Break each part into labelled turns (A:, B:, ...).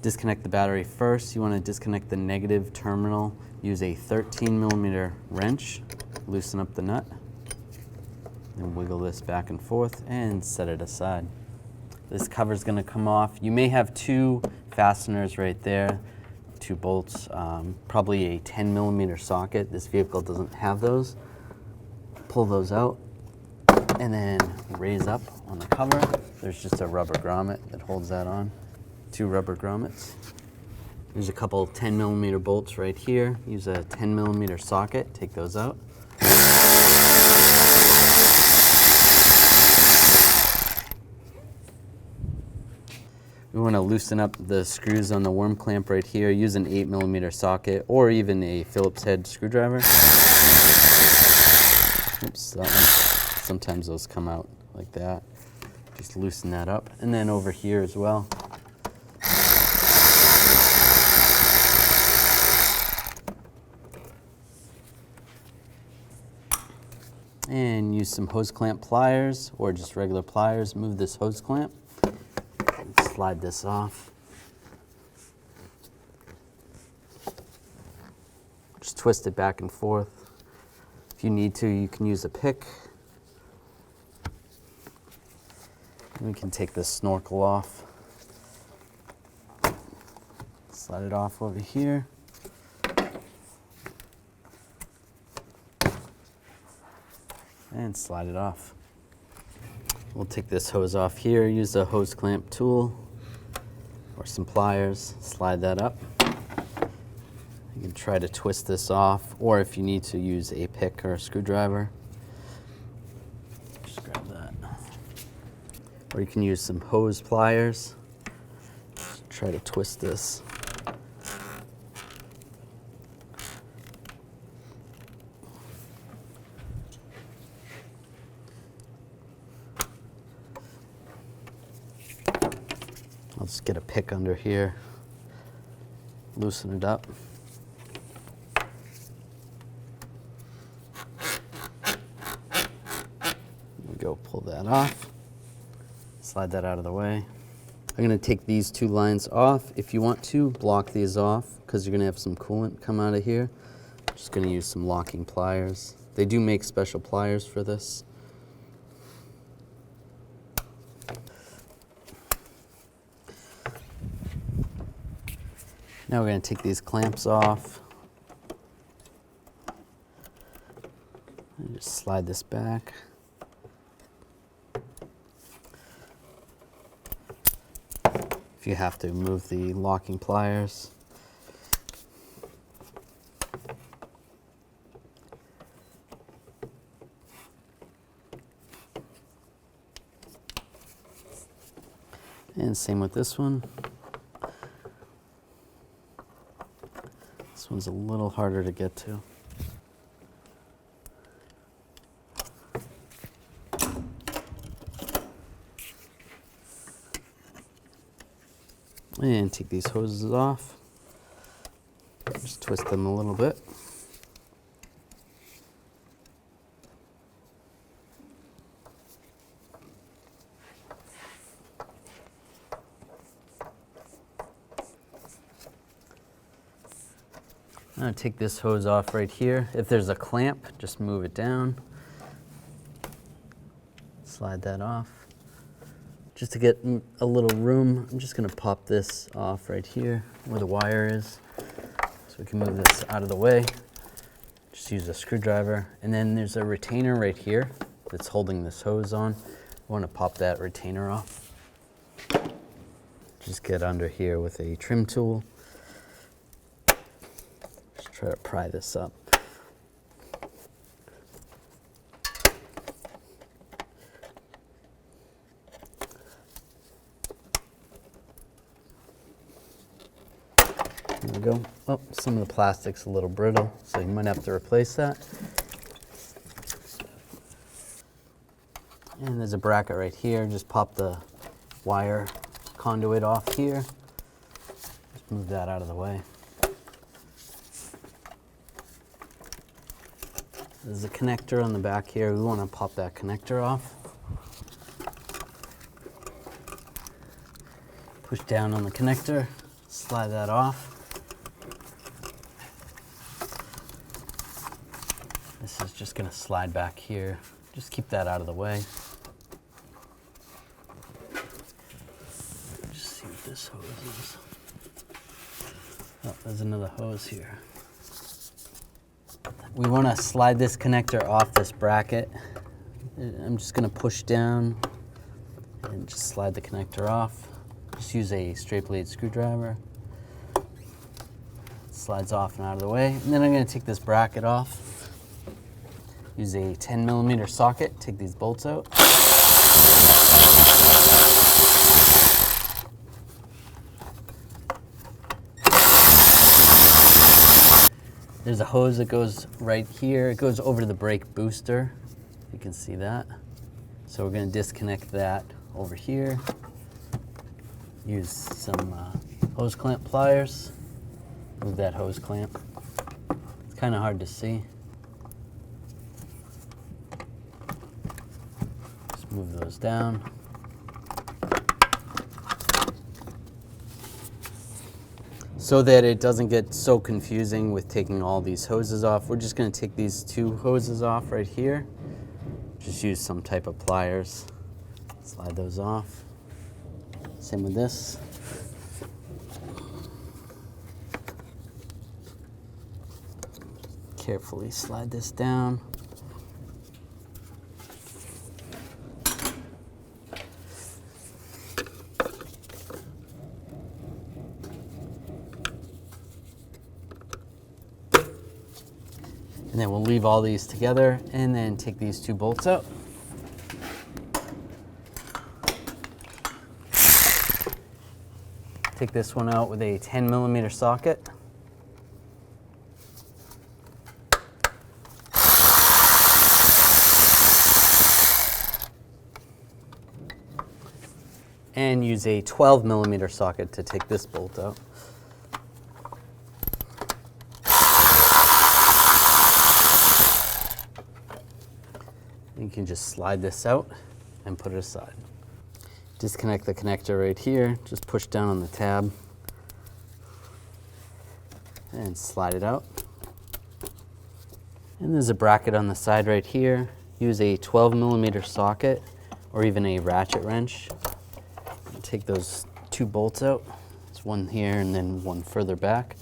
A: disconnect the battery first. You want to disconnect the negative terminal. Use a 13mm wrench, loosen up the nut, and wiggle this back and forth and set it aside. This cover is going to come off. You may have two fasteners right there, two bolts, probably a 10mm socket. This vehicle doesn't have those. Pull those out and then raise up on the cover. There's just a rubber grommet that holds that on. Two rubber grommets. There's a couple 10mm bolts right here. Use a 10mm socket, take those out. We want to loosen up the screws on the worm clamp right here. Use an 8mm socket or even a Phillips head screwdriver. Oops, that one. Sometimes those come out like that. Just loosen that up. And then over here as well. And use some hose clamp pliers or just regular pliers. Move this hose clamp. Slide this off. Just twist it back and forth. If you need to, you can use a pick. We can take this snorkel off. Slide it off over here. And slide it off. We'll take this hose off here, use a hose clamp tool or some pliers, slide that up. You can try to twist this off, or if you need to, use a pick or a screwdriver. Just grab that. Or you can use some hose pliers. Just try to twist this. I'll just get a pick under here, loosen it up. There we go, pull that off. Slide that out of the way. I'm going to take these two lines off. If you want to, block these off because you're going to have some coolant come out of here. I'm just going to use some locking pliers. They do make special pliers for this. Now we're going to take these clamps off and just slide this back. If you have to, move the locking pliers. And same with this one. This one's a little harder to get to. And take these hoses off. Just twist them a little bit. I'm going to take this hose off right here. If there's a clamp, just move it down. Slide that off. Just to get a little room, I'm just going to pop this off right here where the wire is. So we can move this out of the way. Just use a screwdriver. And then there's a retainer right here that's holding this hose on. I want to pop that retainer off. Just get under here with a trim tool. Just try to pry this up. There we go. Oh, some of the plastic's a little brittle, so you might have to replace that. And there's a bracket right here. Just pop the wire conduit off here. Just move that out of the way. There's a connector on the back here. We want to pop that connector off. Push down on the connector, Slide that off. This is just going to slide back here. Just keep that out of the way. Just see what this hose is. Oh, there's another hose here. We want to slide this connector off this bracket. I'm just going to push down and just slide the connector off. Just use a straight blade screwdriver. It slides off and out of the way. And then I'm going to take this bracket off. Use a 10mm socket, take these bolts out. There's a hose that goes right here. It goes over to the brake booster. You can see that. So we're going to disconnect that over here. Use some hose clamp pliers. Move that hose clamp. It's kind of hard to see. Just move those down. So that it doesn't get so confusing with taking all these hoses off, we're just going to take these two hoses off right here. Just use some type of pliers. Slide those off. Same with this. Carefully slide this down. And then we'll leave all these together and then take these two bolts out. Take this one out with a 10mm socket. And use a 12mm socket to take this bolt out. You can just slide this out and put it aside. Disconnect the connector right here. Just push down on the tab and slide it out. And there's a bracket on the side right here. Use a 12mm socket or even a ratchet wrench. Take those two bolts out. There's one here and then one further back.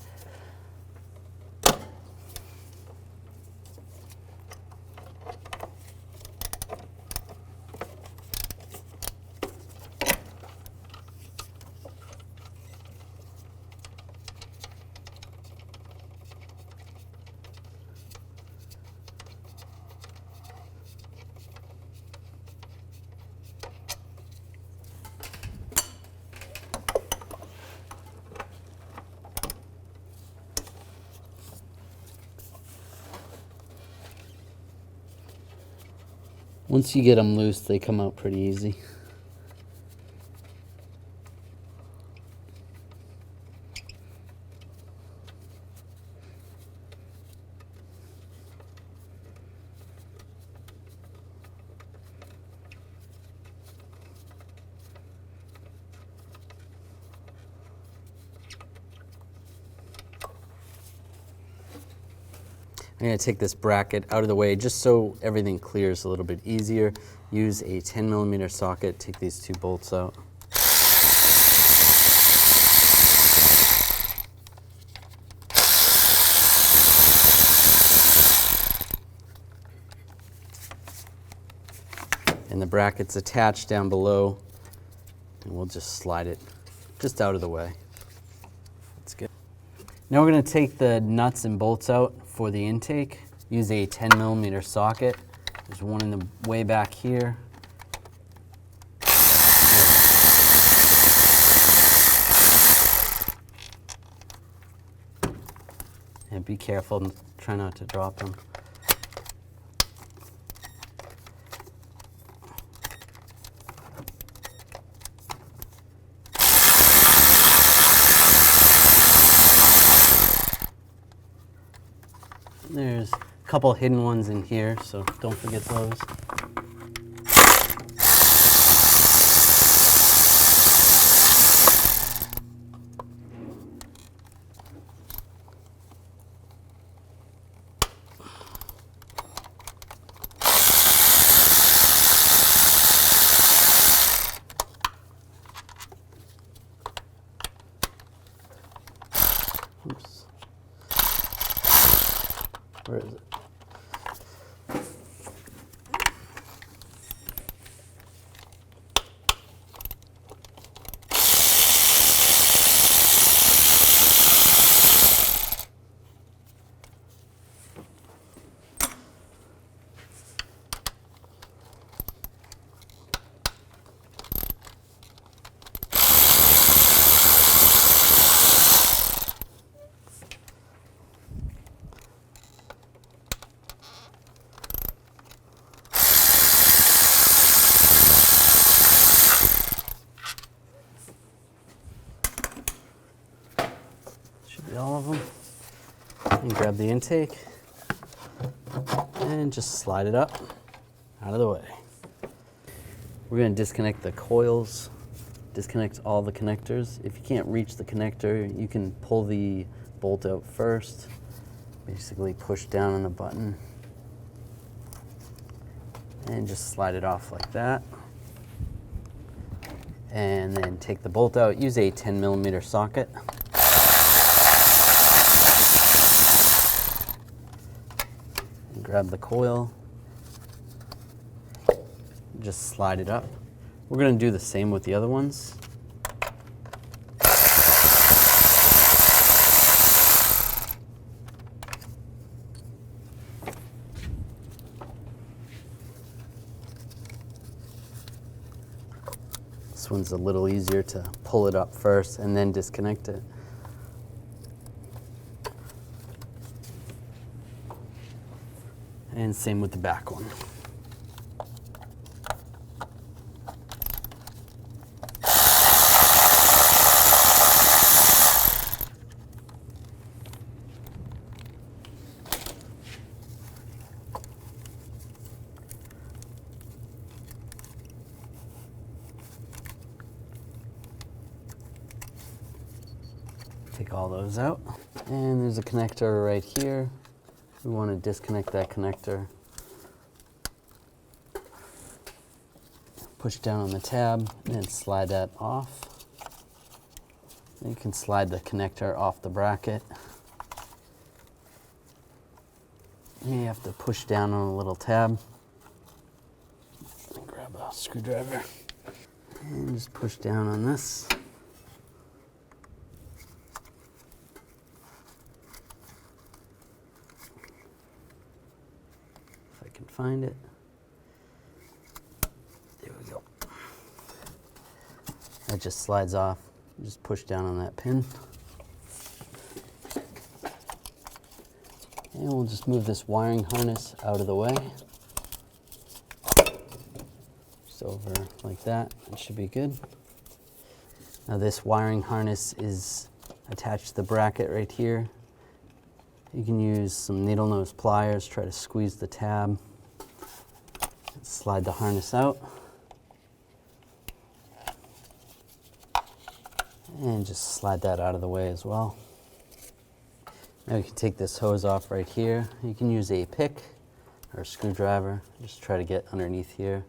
A: Once you get them loose, they come out pretty easy. I'm going to take this bracket out of the way just so everything clears a little bit easier. Use a 10mm socket, take these two bolts out. And the bracket's attached down below, and we'll just slide it just out of the way. That's good. Now we're going to take the nuts and bolts out for the intake. Use a 10mm socket. There's one in the way back here. And be careful, try not to drop them. There's a couple hidden ones in here, so don't forget those. Where is it? All of them, and grab the intake and just slide it up out of the way. We're going to disconnect the coils, disconnect all the connectors. If you can't reach the connector, you can pull the bolt out first, basically push down on the button and just slide it off like that, and then take the bolt out. Use a 10mm socket. Grab the coil, just slide it up. We're going to do the same with the other ones. This one's a little easier to pull it up first and then disconnect it. And same with the back one. Take all those out. And there's a connector right here. We want to disconnect that connector. Push down on the tab and slide that off. Then you can slide the connector off the bracket. And you have to push down on a little tab. Grab a screwdriver and just push down on this. Find it. There we go. That just slides off. You just push down on that pin. And we'll just move this wiring harness out of the way. Just over like that. That should be good. Now this wiring harness is attached to the bracket right here. You can use some needle nose pliers, try to squeeze the tab. Slide the harness out and just slide that out of the way as well. Now you can take this hose off right here. You can use a pick or a screwdriver. Just try to get underneath here.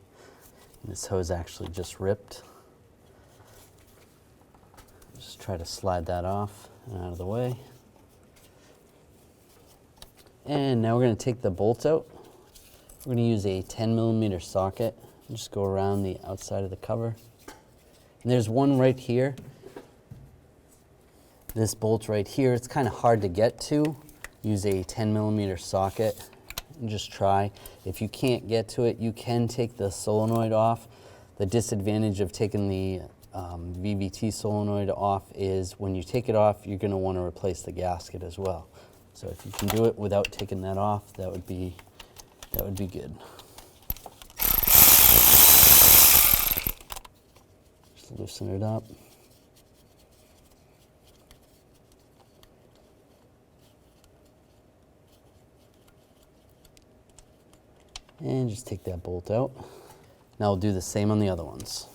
A: And this hose actually just ripped. Just try to slide that off and out of the way. And now we're going to take the bolts out. We're going to use a 10mm socket and just go around the outside of the cover. And there's one right here. This bolt right here, it's kind of hard to get to. Use a 10mm socket and just try. If you can't get to it, you can take the solenoid off. The disadvantage of taking the VVT solenoid off is when you take it off, you're going to want to replace the gasket as well. So if you can do it without taking that off, that would be good. Just loosen it up. And just take that bolt out. Now we'll do the same on the other ones.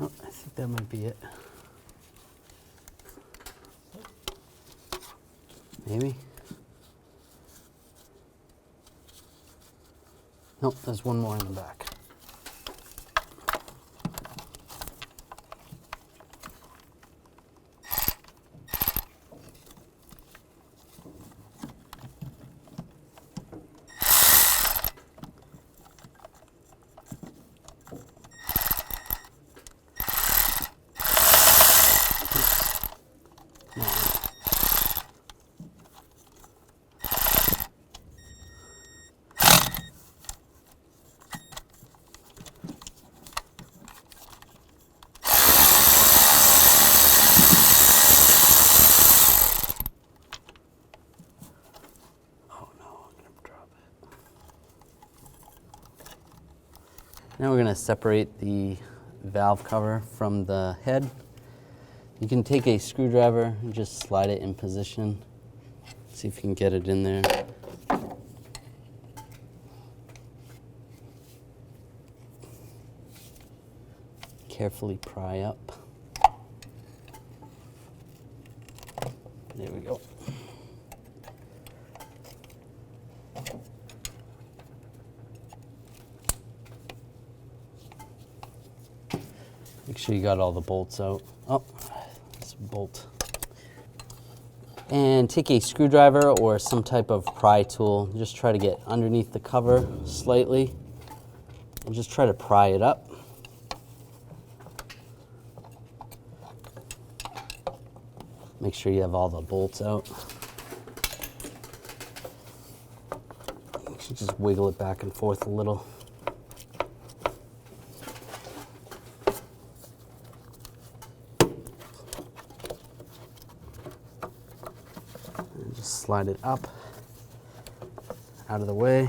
A: Oh, I think that might be it. Maybe. Nope, there's one more in the back. Now we're going to separate the valve cover from the head. You can take a screwdriver and just slide it in position. See if you can get it in there. Carefully pry up. There we go. Make sure you got all the bolts out. Oh, it's a bolt. And take a screwdriver or some type of pry tool. Just try to get underneath the cover slightly and just try to pry it up. Make sure you have all the bolts out. You should just wiggle it back and forth a little. Just slide it up, out of the way.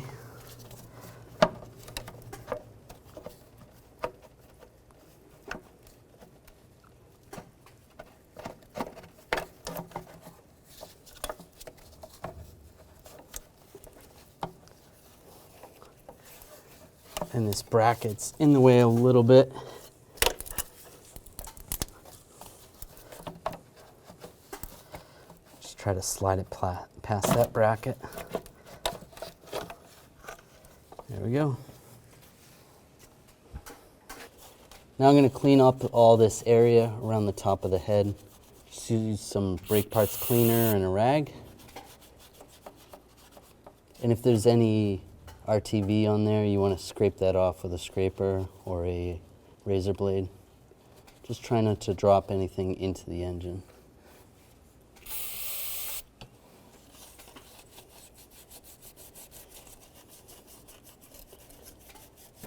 A: And this bracket's in the way a little bit. Try to slide it past that bracket. There we go. Now I'm going to clean up all this area around the top of the head. Just use some brake parts cleaner and a rag. And if there's any RTV on there, you want to scrape that off with a scraper or a razor blade. Just try not to drop anything into the engine.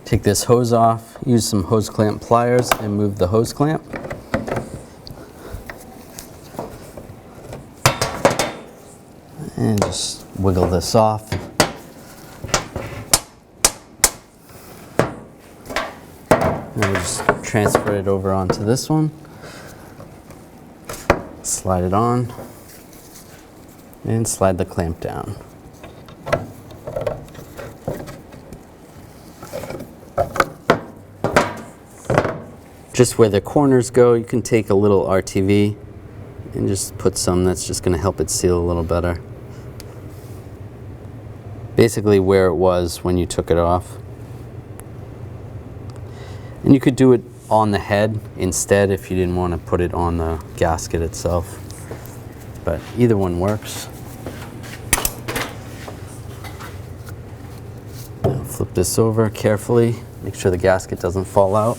A: Take this hose off, use some hose clamp pliers and move the hose clamp. And just wiggle this off. And we'll just transfer it over onto this one. Slide it on and slide the clamp down. Just where the corners go, you can take a little RTV and just put some that's just going to help it seal a little better. Basically where it was when you took it off. And you could do it on the head instead if you didn't want to put it on the gasket itself. But either one works. Now flip this over carefully, make sure the gasket doesn't fall out.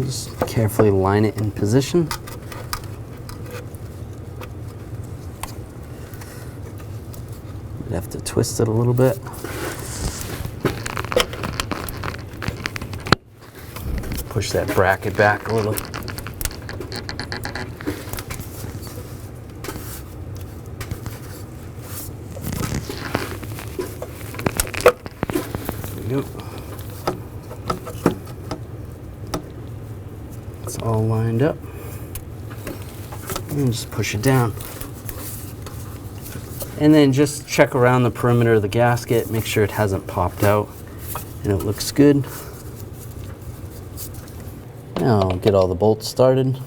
A: Just carefully line it in position. You have to twist it a little bit. Push that bracket back a little. There we go. it's all lined up. And just push it down. And then just check around the perimeter of the gasket, make sure it hasn't popped out and it looks good. Now I'll get all the bolts started.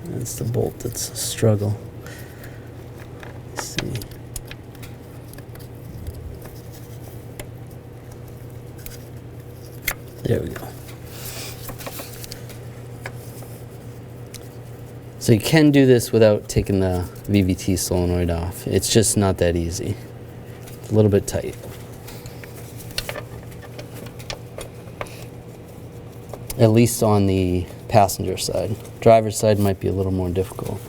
A: That's the bolt that's a struggle. Let's see. There we go. So you can do this without taking the VVT solenoid off. It's just not that easy. It's a little bit tight. At least on the passenger side. Driver's side might be a little more difficult.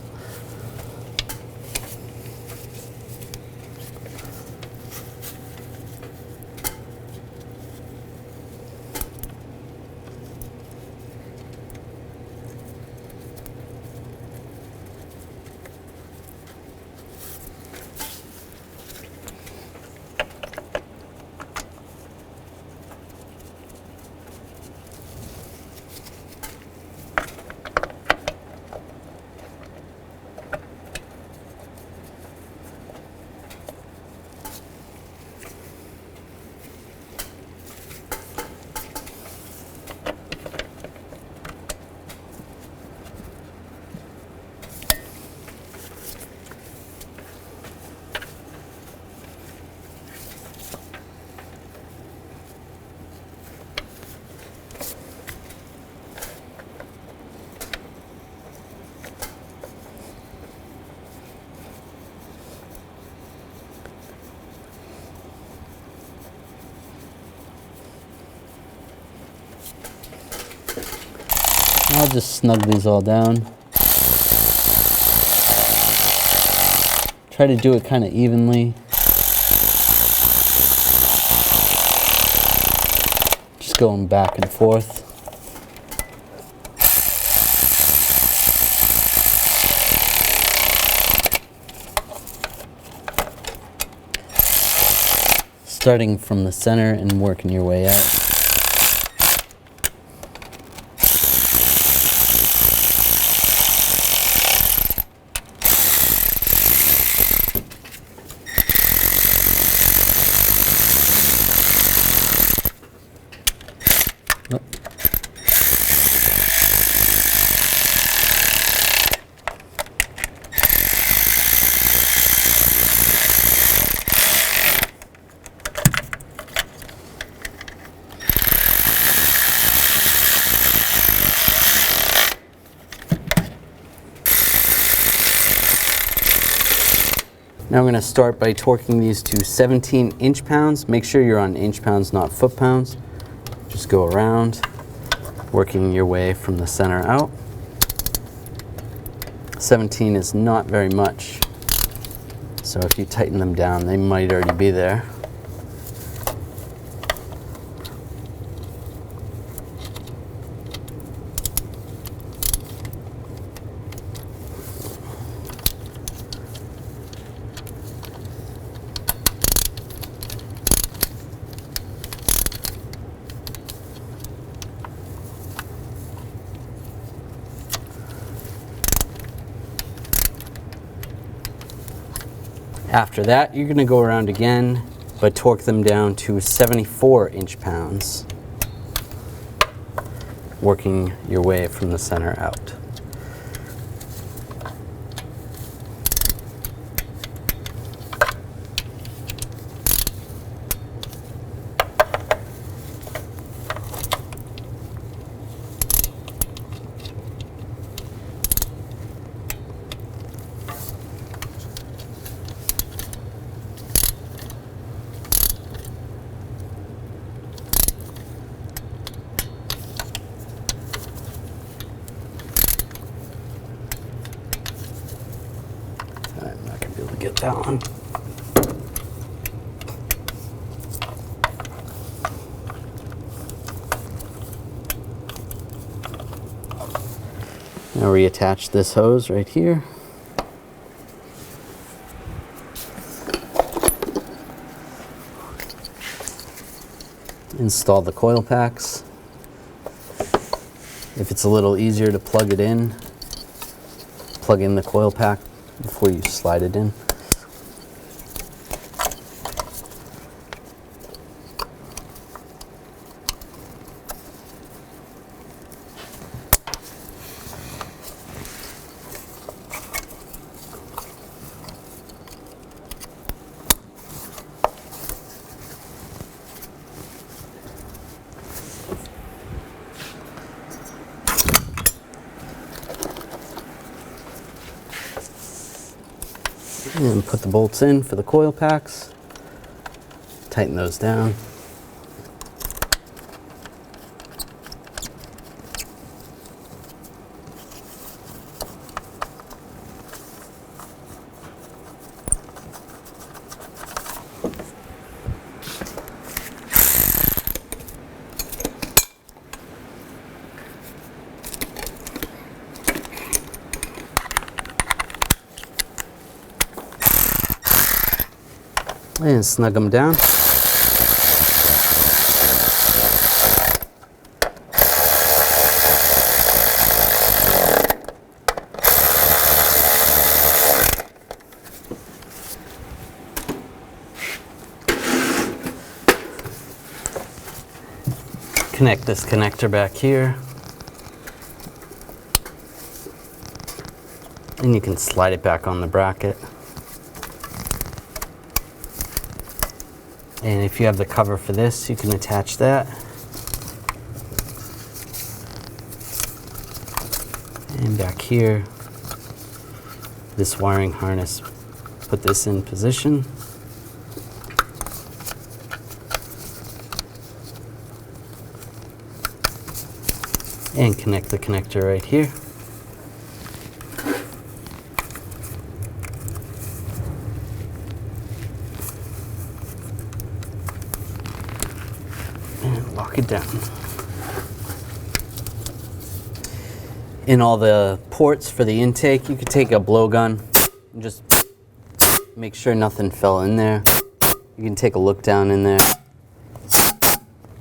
A: I'll just snug these all down. Try to do it kind of evenly. Just going back and forth. Starting from the center and working your way out. Now I'm going to start by torquing these to 17 inch-pounds. Make sure you're on inch-pounds, not foot-pounds. Just go around, working your way from the center out. 17 is not very much, so if you tighten them down, they might already be there. After that, you're going to go around again, but torque them down to 74 inch-pounds, working your way from the center out. to get that one. Now reattach this hose right here. Install the coil packs. If it's a little easier to plug it in, plug in the coil pack before you slide it in. And put the bolts in for the coil packs. Tighten those down. And snug them down. Connect this connector back here. And you can slide it back on the bracket. And if you have the cover for this, you can attach that. And back here, this wiring harness, put this in position. And connect the connector right here. Lock it down. In all the ports for the intake, you could take a blowgun and just make sure nothing fell in there. You can take a look down in there,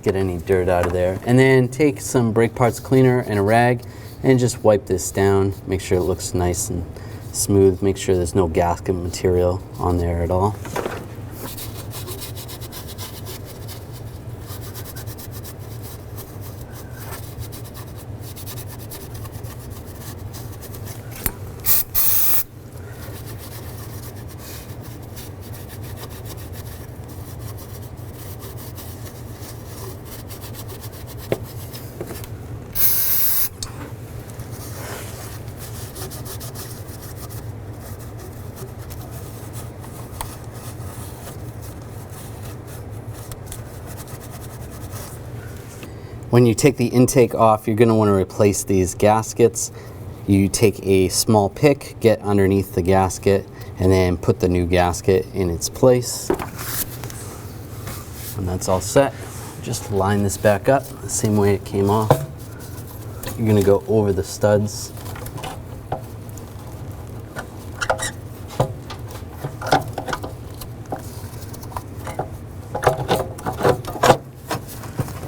A: get any dirt out of there, and then take some brake parts cleaner and a rag and just wipe this down. Make sure it looks nice and smooth. Make sure there's no gasket material on there at all. When you take the intake off, you're going to want to replace these gaskets. You take a small pick, get underneath the gasket, and then put the new gasket in its place. When that's all set, just line this back up the same way it came off. You're going to go over the studs.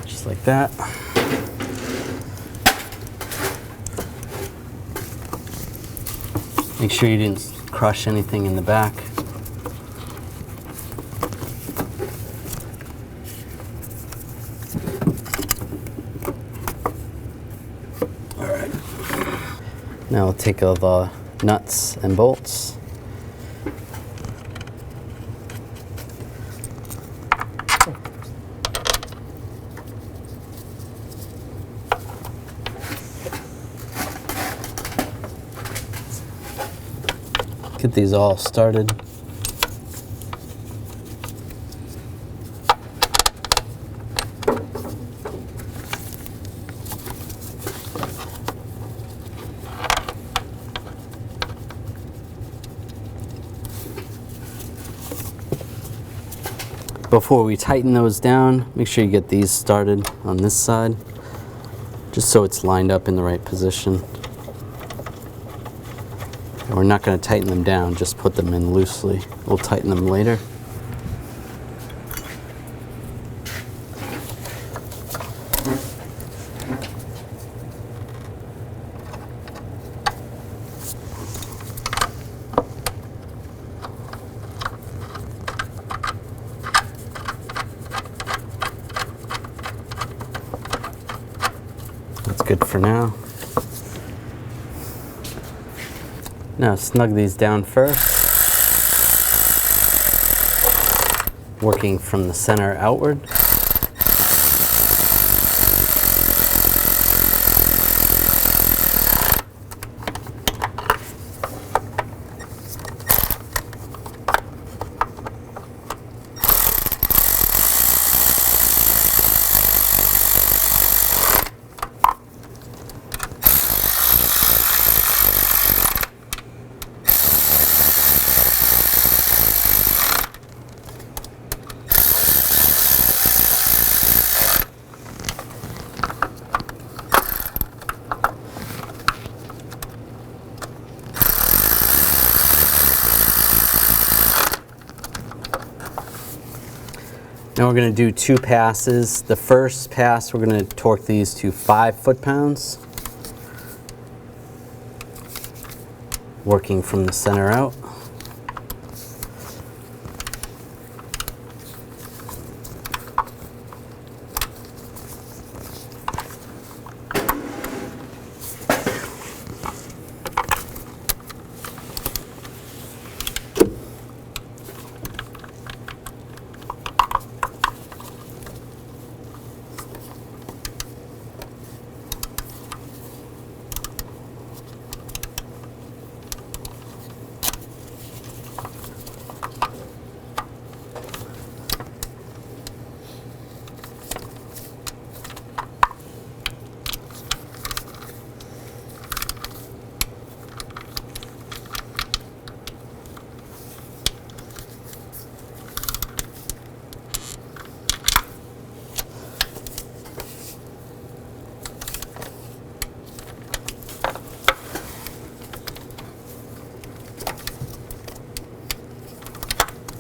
A: Just like that. Make sure you didn't crush anything in the back. All right. Now we'll take all the nuts and bolts. Get these all started. Before we tighten those down, make sure you get these started on this side, just so it's lined up in the right position. And we're not going to tighten them down, just put them in loosely. We'll tighten them later. That's good for now. Now snug these down first, working from the center outward. Now we're going to do 2 passes. The first pass, we're going to torque these to 5 foot-pounds, working from the center out.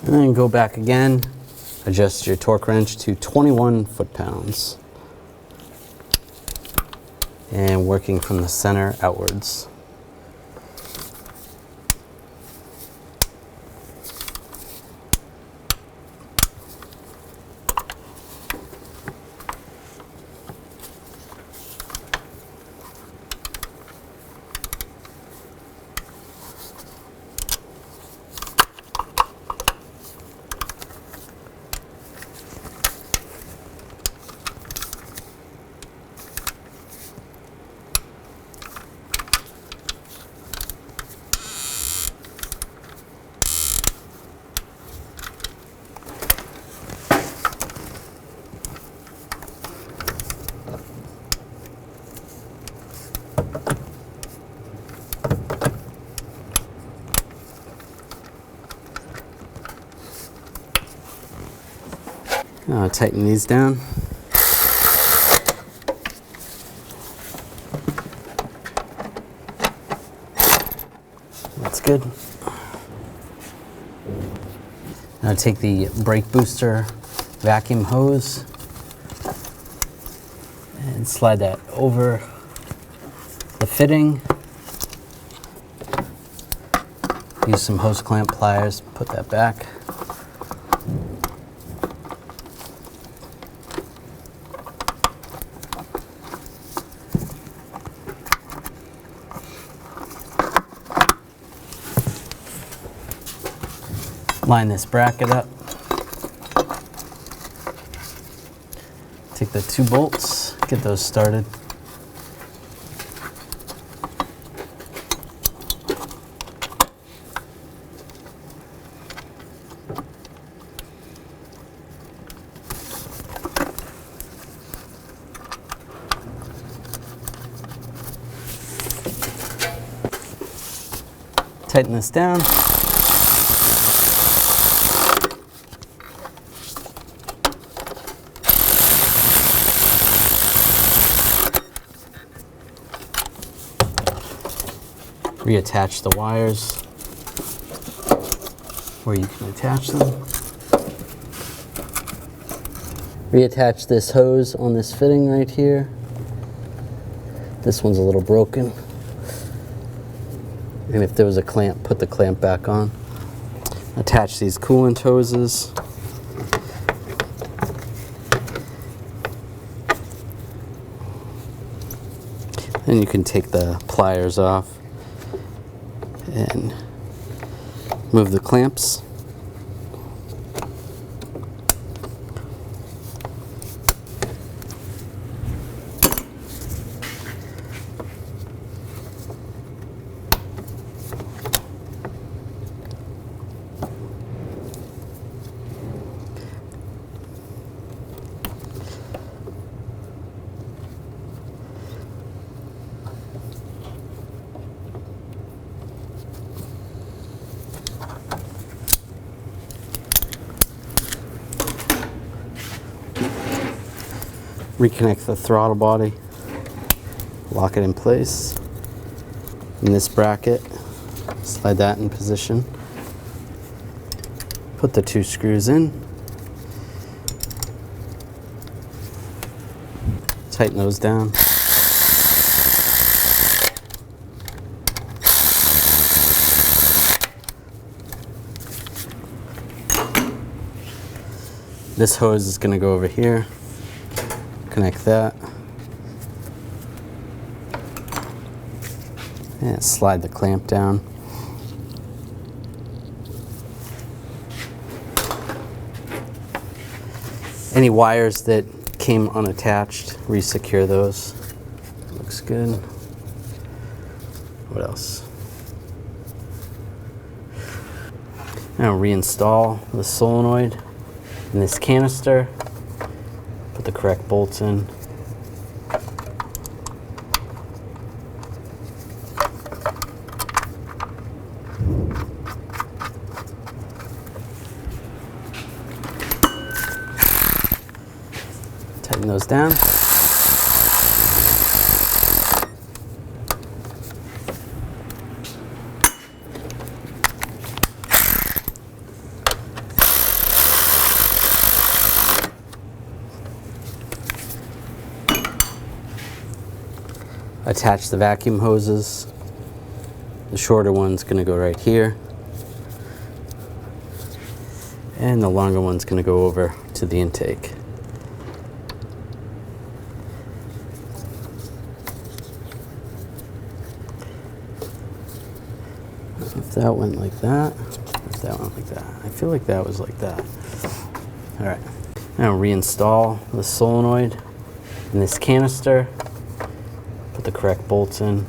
A: And then go back again, adjust your torque wrench to 21 foot-pounds. And working from the center outwards. Tighten these down. That's good. Now take the brake booster vacuum hose and slide that over the fitting. Use some hose clamp pliers, put that back. Line this bracket up. Take the 2 bolts, get those started. Tighten this down. Reattach the wires where you can attach them. Reattach this hose on this fitting right here. This one's a little broken. And if there was a clamp, put the clamp back on. Attach these coolant hoses. Then you can take the pliers off and move the clamps. Reconnect the throttle body, lock it in place. In this bracket, slide that in position. Put the 2 screws in. Tighten those down. This hose is going to go over here. Connect that. And slide the clamp down. Any wires that came unattached, resecure those. Looks good. What else? Now reinstall the solenoid in this canister. Put the correct bolts in. Tighten those down. Attach the vacuum hoses. The shorter one's going to go right here. And the longer one's going to go over to the intake. If that went like that, if that went like that. I feel like that was like that. All right. Now reinstall the solenoid in this canister. Put the correct bolts in.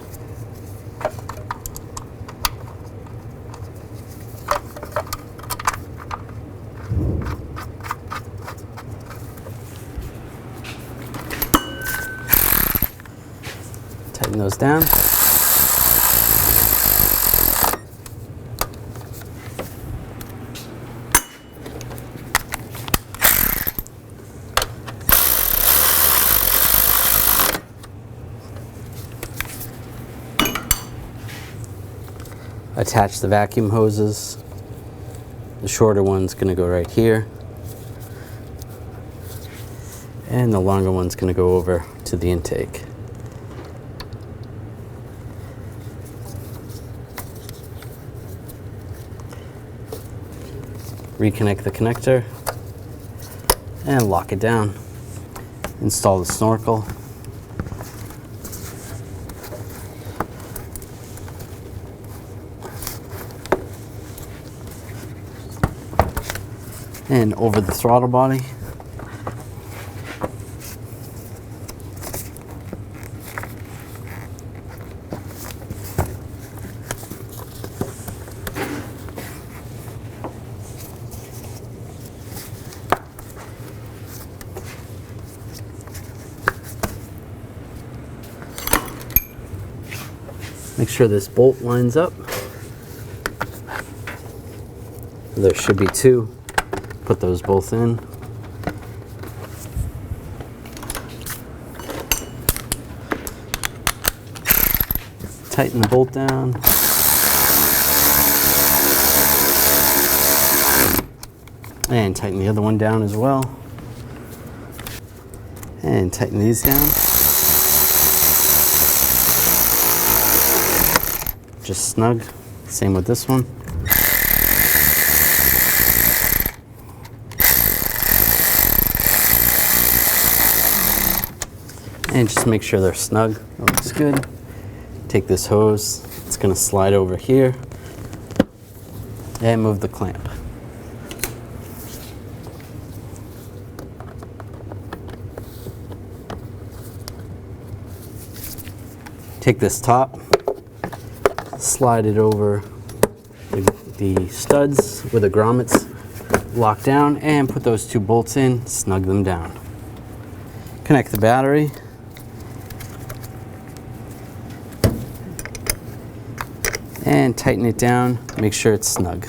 A: Tighten those down. Attach the vacuum hoses. The shorter one's going to go right here. And the longer one's going to go over to the intake. Reconnect the connector and lock it down. Install the snorkel. And over the throttle body. Make sure this bolt lines up. There should be 2. Put those both in. Tighten the bolt down. And tighten the other one down as well. And tighten these down. Just snug. Same with this one. And just make sure they're snug. That looks good. Take this hose. It's going to slide over here. And move the clamp. Take this top, slide it over the studs where the grommets lock down, and put those two bolts in, snug them down. Connect the battery. And tighten it down, make sure it's snug.